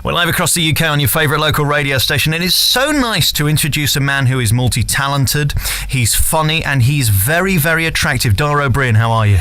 We're live across the UK on your favourite local radio station. It is so nice to introduce a man who is multi-talented, he's funny, and he's very, very attractive. Dara O'Briain, how are you?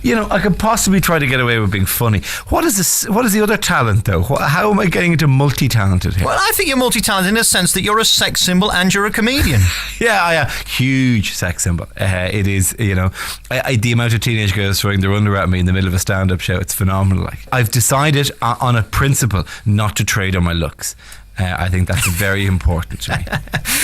You know, I could possibly try to get away with being funny. What is this? What is the other talent, though? How am I getting into multi-talented here? Well, I think you're multi-talented in the sense that you're a sex symbol and you're a comedian. Yeah, I am. Huge sex symbol. It is, you know, the amount of teenage girls throwing their underwear at me in the middle of a stand-up show, it's phenomenal. Like, I've decided on a principle not to trade on my looks. I think that's very important to me.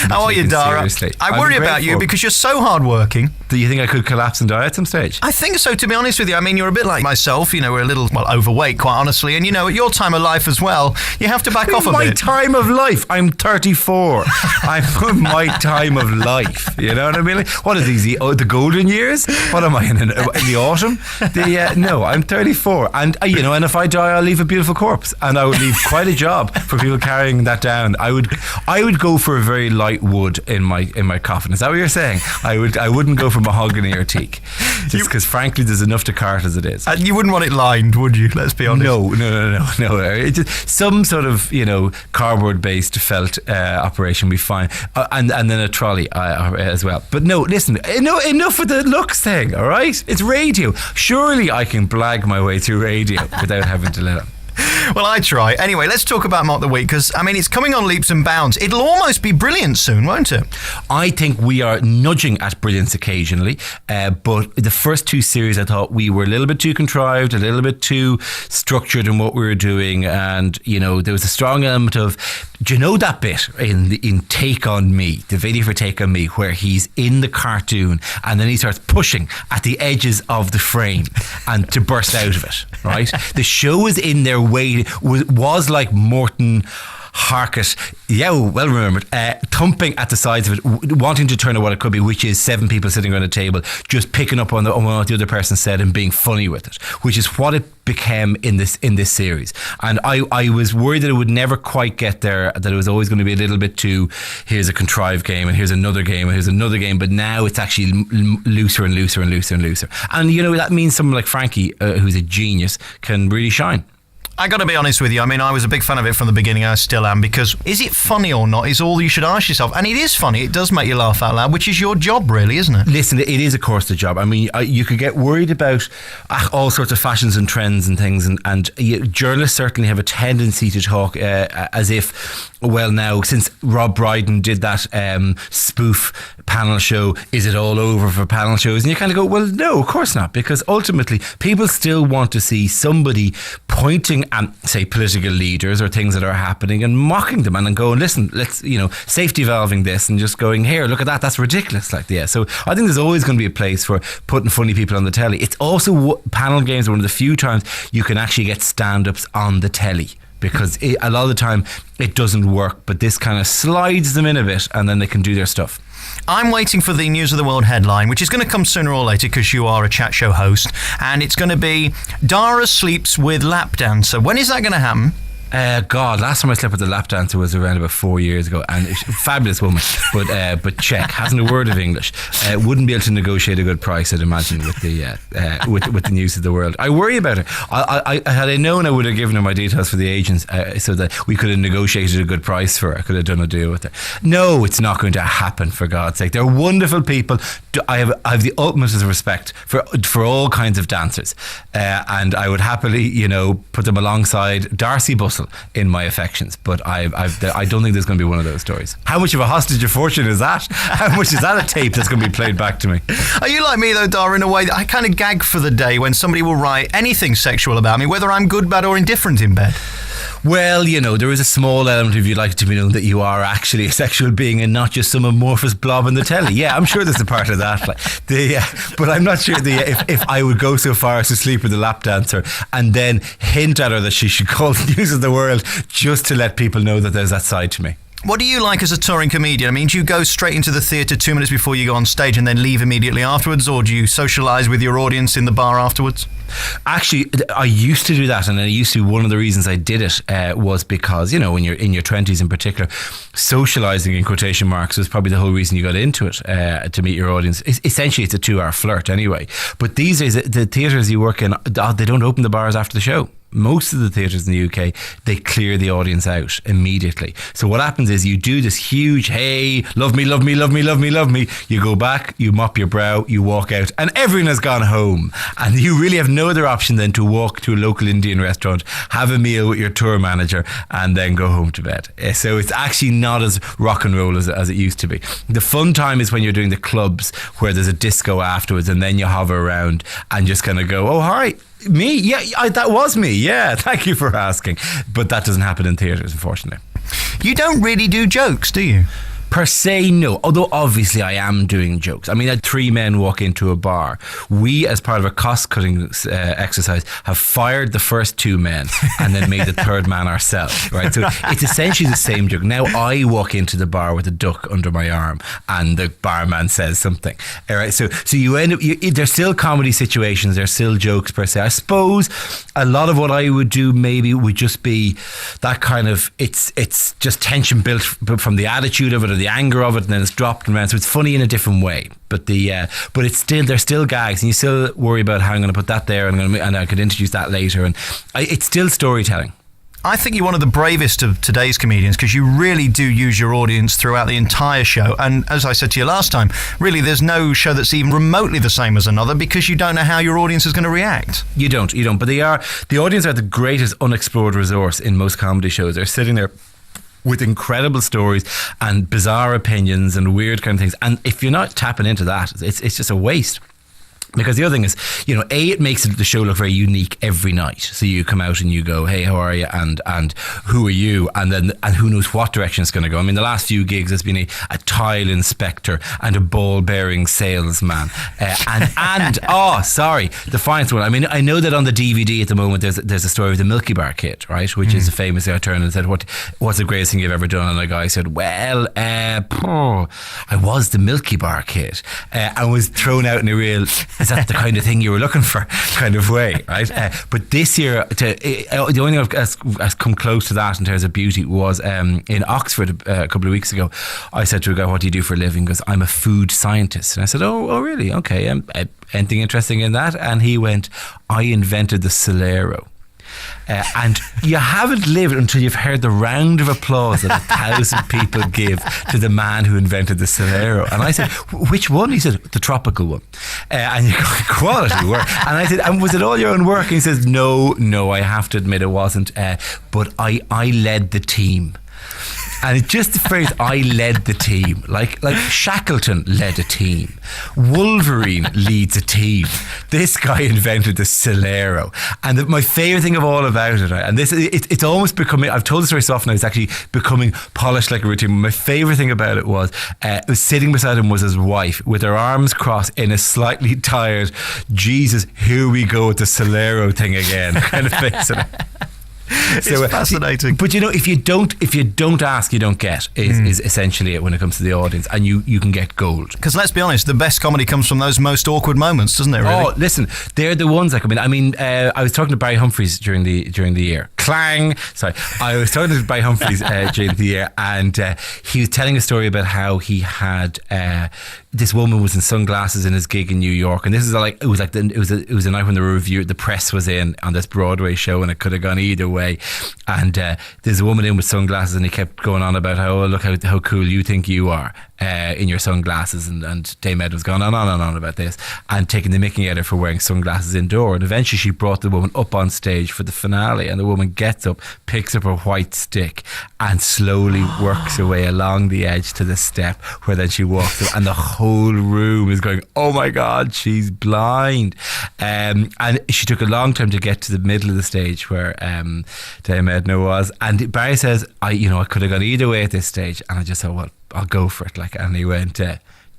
How are you, Dara? Seriously. I worry about you because you're so hardworking. Do you think I could collapse and die at some stage? I think so, to be honest with you. I mean, you're a bit like myself. You know, we're a little, overweight, quite honestly. And, you know, at your time of life as well, you have to back off a bit. My time of life? I'm 34. I'm in my time of life. You know what I mean? Like, what are these, the golden years? What am I, in the autumn? No, I'm 34. And, you know, and if I die, I'll leave a beautiful corpse. And I would leave quite a job for people carrying that down. I would go for a very light wood in my coffin. Is that what you're saying? I wouldn't go for mahogany or teak, just because frankly there's enough to cart as it is. And you wouldn't want it lined, would you? Let's be honest. No. It's just some sort of, you know, cardboard based felt operation would be fine, and then a trolley as well. But no, listen, enough with the looks thing. All right, it's radio. Surely I can blag my way through radio without having to let it. Well, I try. Anyway, let's talk about Mock the Week, because, I mean, it's coming on leaps and bounds. It'll almost be brilliant soon, won't it? I think we are nudging at brilliance occasionally, but the first two series I thought we were a little bit too contrived, a little bit too structured in what we were doing, and, you know, there was a strong element of, do you know that bit in Take On Me, the video for Take On Me, where he's in the cartoon and then he starts pushing at the edges of the frame and to burst out of it, right? The show is in their way, was like Morton Harkett, well remembered, thumping at the sides of it, wanting to turn out what it could be, which is 7 people sitting around a table just picking up on what the other person said and being funny with it, which is what it became in this series. And I was worried that it would never quite get there, that it was always going to be a little bit too, here's a contrived game and here's another game and here's another game, but now it's actually looser and looser and looser and looser. And, you know, that means someone like Frankie, who's a genius, can really shine. I got to be honest with you. I mean, I was a big fan of it from the beginning. I still am, because is it funny or not is all you should ask yourself. And it is funny. It does make you laugh out loud, which is your job, really, isn't it? Listen, it is, of course, the job. I mean, you could get worried about all sorts of fashions and trends and things. And journalists certainly have a tendency to talk as if, well, now, since Rob Brydon did that spoof panel show, is it all over for panel shows? And you kind of go, well, no, of course not, because ultimately people still want to see somebody pointing at, say, political leaders or things that are happening and mocking them and then going, listen, let's, you know, safety valving this, and just going, here, look at that, that's ridiculous. Like, yeah. So I think there's always going to be a place for putting funny people on the telly. It's also, panel games are one of the few times you can actually get stand-ups on the telly, because a lot of the time it doesn't work, but this kind of slides them in a bit and then they can do their stuff. I'm waiting for the News of the World headline, which is going to come sooner or later because you are a chat show host, and it's going to be Dara sleeps with lap dancer. When is that going to happen? God, last time I slept with a lap dancer was around about 4 years ago, and fabulous woman, but Czech, hasn't a word of English, wouldn't be able to negotiate a good price, I'd imagine, with the with the News of the World. I worry about her. I had I known, I would have given her my details for the agents, so that we could have negotiated a good price for her. I could have done a deal with her. No, it's not going to happen, for God's sake. They're wonderful people. I have the utmost respect for all kinds of dancers, and I would happily, you know, put them alongside Darcy Bussell in my affections, but I don't think there's going to be one of those stories. How much of a hostage of fortune is that? How much is that a tape that's going to be played back to me? Are you like me though, Dara, in a way that I kind of gag for the day when somebody will write anything sexual about me, whether I'm good, bad or indifferent in bed? Well, you know, there is a small element of you'd like it to be known that you are actually a sexual being and not just some amorphous blob on the telly. Yeah, I'm sure there's a part of that. But I'm not sure if I would go so far as to sleep with a lap dancer and then hint at her that she should call the News of the World just to let people know that there's that side to me. What do you like as a touring comedian? I mean, do you go straight into the theatre 2 minutes before you go on stage and then leave immediately afterwards, or do you socialise with your audience in the bar afterwards? Actually, I used to do that, and one of the reasons I did it was because, you know, when you're in your 20s in particular, socialising in quotation marks was probably the whole reason you got into it, to meet your audience. Essentially, it's a 2-hour flirt anyway. But these days, the theatres you work in, they don't open the bars after the show. most of the theatres in the UK, they clear the audience out immediately. So what happens is you do this huge, hey, love me, love me, love me, love me, love me. You go back, you mop your brow, you walk out, and everyone has gone home. And you really have no other option than to walk to a local Indian restaurant, have a meal with your tour manager, and then go home to bed. So it's actually not as rock and roll as it used to be. The fun time is when you're doing the clubs where there's a disco afterwards, and then you hover around and just kind of go, oh, hi. Me? Yeah, that was me. Yeah, thank you for asking. But that doesn't happen in theatres, unfortunately. You don't really do jokes, do you? Per se, no. Although obviously I am doing jokes. I mean, I had 3 men walk into a bar. We, as part of a cost-cutting exercise, have fired the first 2 men and then made the 3rd man ourselves, right? So it's essentially the same joke. Now I walk into the bar with a duck under my arm and the barman says something. All right, so you end up, there's still comedy situations, there's still jokes per se. I suppose a lot of what I would do maybe would just be that kind of, it's just tension built from the attitude of it, or the anger of it, and then it's dropped around, so it's funny in a different way. But it's still, there's still gags, and you still worry about how I'm going to put that there, and I could introduce that later, and it's still storytelling. I think you're one of the bravest of today's comedians, because you really do use your audience throughout the entire show. And as I said to you last time, really there's no show that's even remotely the same as another, because you don't know how your audience is going to react. You don't. But the audience are the greatest unexplored resource in most comedy shows. They're sitting there with incredible stories and bizarre opinions and weird kind of things. And if you're not tapping into that, it's just a waste. Because the other thing is, it makes the show look very unique every night. So you come out and you go, hey, how are you? And who are you? And who knows what direction it's going to go. I mean, the last few gigs has been a tile inspector and a ball bearing salesman. The finest one. I mean, I know that on the DVD at the moment, there's a story of the Milky Bar Kid, right? Which is famous. I turned and said, what's the greatest thing you've ever done? And the guy said, well, I was the Milky Bar Kid. And was thrown out in a real, is that the kind of thing you were looking for kind of way, right? But this year, the only thing has come close to that in terms of beauty was in Oxford a couple of weeks ago. I said to a guy, what do you do for a living? He goes, I'm a food scientist. And I said, oh really? Okay. Anything interesting in that? And he went, I invented the Solero. And you haven't lived until you've heard the round of applause that 1,000 people give to the man who invented the Solero. And I said, which one? He said, the tropical one. And you go, quality work. And I said, and was it all your own work? And he says, no, I have to admit it wasn't. But I led the team. And it's just the phrase, I led the team. Like Shackleton led a team. Wolverine leads a team. This guy invented the Solero. And my favourite thing of all about it, right, and it's almost becoming, I've told the story so often, it's actually becoming polished like a routine. My favourite thing about it was sitting beside him was his wife with her arms crossed in a slightly tired, Jesus, here we go with the Solero thing again kind of face. It's fascinating. But if you don't ask, you don't get is essentially it when it comes to the audience, and you can get gold. Because let's be honest, the best comedy comes from those most awkward moments, doesn't it? Really? Oh, listen, they're the ones. I was talking to Barry Humphries during the year. Clang. Sorry, I was talking to Barry Humphries during the year, and he was telling a story about how he had this woman was in sunglasses in his gig in New York, and this is it was a night when the press was in on this Broadway show, and it could have gone either way. And there's a woman in with sunglasses, and he kept going on about how, look how cool you think you are in your sunglasses, and Dame Ed was going on and on about this and taking the mickey at her for wearing sunglasses indoor. And eventually she brought the woman up on stage for the finale, and the woman gets up, picks up her white stick and slowly works her way along the edge to the step where then she walks up, and the whole room is going, oh my God, she's blind. And she took a long time to get to the middle of the stage where Dame Edna was, and Barry says, I could have gone either way at this stage, and I just thought, well, I'll go for it. And he went,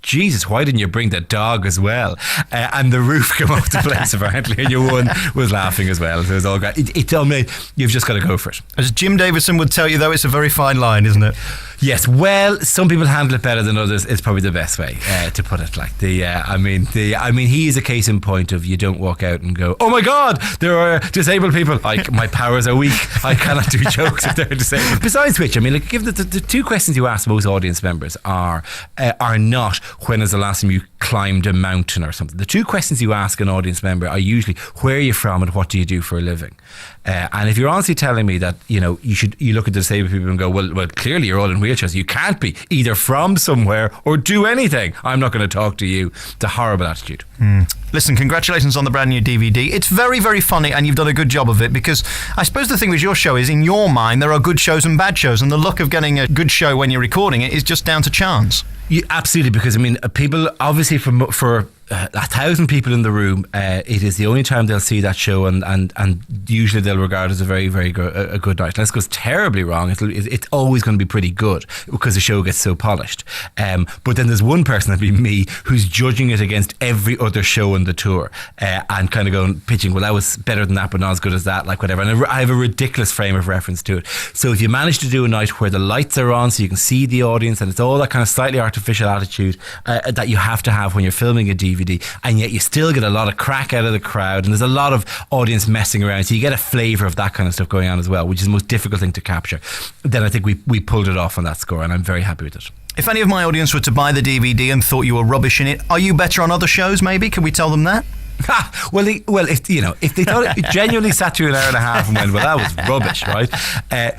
Jesus, why didn't you bring the dog as well? And the roof came off the place apparently, and your one was laughing as well. So it was all great. It told me you've just got to go for it. As Jim Davidson would tell you, though, it's a very fine line, isn't it? Yes, well, some people handle it better than others. It's probably the best way to put it. He is a case in point of you don't walk out and go, oh my God, there are disabled people. My powers are weak. I cannot do jokes if they're disabled. Besides which, given that the 2 questions you ask most audience members are not when is the last time you climbed a mountain or something. The 2 questions you ask an audience member are usually where are you from and what do you do for a living. And if you're honestly telling me that, you look at the disabled people and go, well, clearly you're all in wheelchairs. You can't be either from somewhere or do anything. I'm not going to talk to you. It's a horrible attitude. Listen, congratulations on the brand new DVD. It's very, very funny, and you've done a good job of it, because I suppose the thing with your show is, in your mind, there are good shows and bad shows, and the luck of getting a good show when you're recording it is just down to chance. Absolutely, because people obviously for 1,000 people in the room, it is the only time they'll see that show, and usually they'll regard it as a very, very good night. Unless it goes terribly wrong, it's always going to be pretty good because the show gets so polished. But then there's one person, that'd be me, who's judging it against every other show on the tour, and kind of pitching, well, that was better than that, but not as good as that, like whatever. And I have a ridiculous frame of reference to it. So if you manage to do a night where the lights are on so you can see the audience, and it's all that kind of slightly artificial attitude that you have to have when you're filming a DVD, and yet you still get a lot of crack out of the crowd, and there's a lot of audience messing around, so you get a flavour of that kind of stuff going on as well, which is the most difficult thing to capture. Then I think we pulled it off on that score, and I'm very happy with it. If any of my audience were to buy the DVD and thought you were rubbish in it, are you better on other shows maybe? Can we tell them that? Well, if they thought it genuinely sat through an hour and a half and went, well, that was rubbish, right?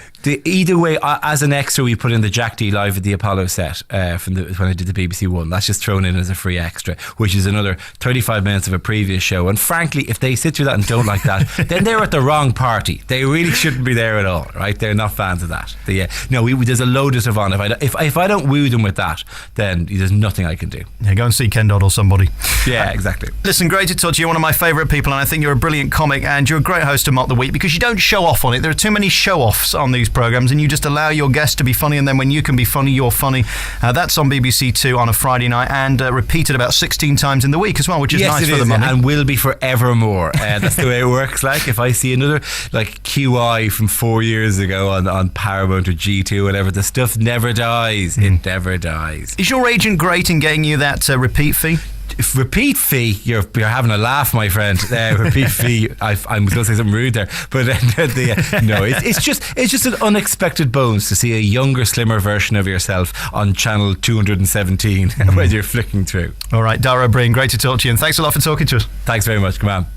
Either way, as an extra, we put in the Jack D live at the Apollo set when I did the BBC One. That's just thrown in as a free extra, which is another 35 minutes of a previous show. And frankly, if they sit through that and don't like that, then they're at the wrong party. They really shouldn't be there at all, right? They're not fans of that. There's a load of stuff on. If I don't woo them with that, then there's nothing I can do. Yeah, go and see Ken Dodd or somebody. Yeah, exactly. Listen, great to talk to you. You're one of my favourite people, and I think you're a brilliant comic, and you're a great host of Mock the Week, because you don't show off on it. There are too many show-offs on these programmes, and you just allow your guests to be funny, and then when you can be funny, you're funny. That's on BBC Two on a Friday night, and repeated about 16 times in the week as well, which is nice for the money. And will be forevermore. That's the way it works. Like, if I see another QI from 4 years ago on Paramount or G2, whatever, the stuff never dies. It never dies. Is your agent great in getting you that repeat fee? Repeat fee, you're having a laugh, my friend. Repeat fee, I'm going to say something rude there, but no, it's just an unexpected bonus to see a younger, slimmer version of yourself on channel 217 when you're flicking through. All right, Dara O'Briain, great to talk to you, and thanks a lot for talking to us. Thanks very much. Come on.